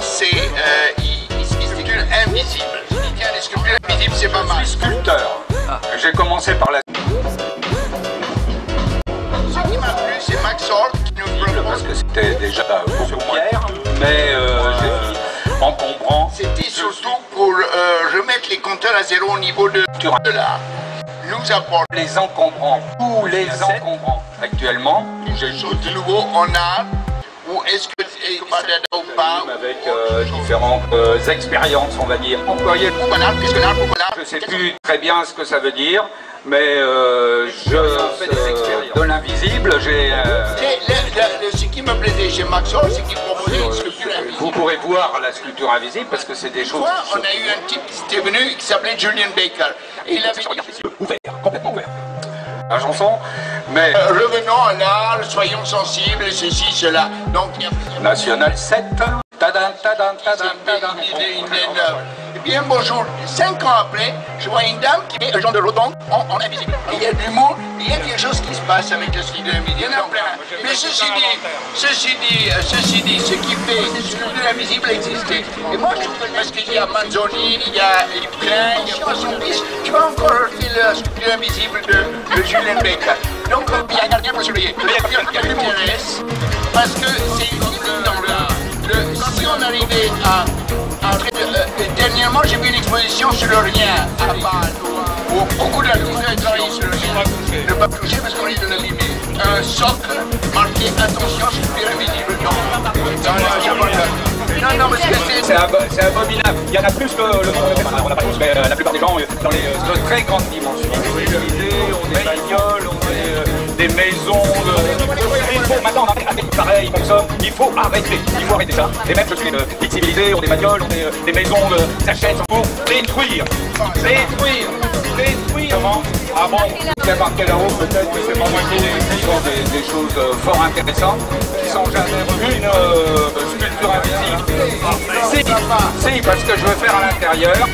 c'est sculpture invisible. Tiens, les sculptures invisibles, c'est pas mal. Je suis sculpteur. J'ai commencé par la... Ce qui m'a plu, c'est Max Hort qui nous propose. Parce que c'était déjà beaucoup moins pierre, mais j'ai fini encombrant. C'était surtout pour remettre les compteurs à zéro au niveau de l'art. Nous apporte Les encombrants, tous les encombrants. Actuellement, j'ai quelque chose de nouveau en art. Ou est-ce que c'est pas d'art ou pas? avec différentes expériences, on va dire. Employer, Pourquoi l'art? Qu'est-ce que l'art? Pourquoi l'art? je ne sais plus très bien ce que ça veut dire, mais je fais des expériences. De l'invisible, j'ai... Ce qui me plaisait chez Max Hort, c'est qu'il proposait une sculpture invisible. Vous pourrez voir la sculpture invisible parce que c'est des choses... On a eu un type qui était venu qui s'appelait Julian Baker. Et il avait ouvert, complètement ouvert. La chanson, mais... revenons à l'art, soyons sensibles, ceci, cela. Donc, il y a National 7, tadam, tadam, tadam, tadam. Et puis un beau jour, 5 ans après, je vois une dame qui met un genre de rotonde en invisible. Et il y a de l'humour, il y a quelque chose qui se passe avec le sculpture invisible. Il y en a plein. Mais ceci dit, ce qui fait que sculpture invisible existait. Et moi, je trouve que parce qu'il y a Manzoni, il y a Ypres, il y a Poisson-Pisse, tu vas encore faire la sculpture invisible de Julian Baker. Donc, il y a un gardien pour surveiller. Le gardien qui m'intéresse, parce que c'est unique dans l'art. Si on arrivait à dernièrement, j'ai vu une exposition sur le rien à Bâle, où beaucoup d'artistes ont travaillé sur le rien. Ne pas toucher parce qu'on est de l'abîmer. Un socle marqué attention, sculpture invisible. Non, parce que C'est abominable. Il y en a plus que on n'a pas tous, mais la plupart des gens dans de très grandes dimensions. On des bagnoles, on des maisons. Il faut maintenant arrêter pareil comme ça. Il faut arrêter ça. Et même je suis des civilités, on des bagnoles, on des maisons de s'achètent pour détruire. Comment? Ah bon, j'ai marqué là-haut, peut-être que c'est pas moi qui ai des choses fort intéressantes qui sont jamais revues. Une sculpture invisible. Si, parce que je veux faire à l'intérieur.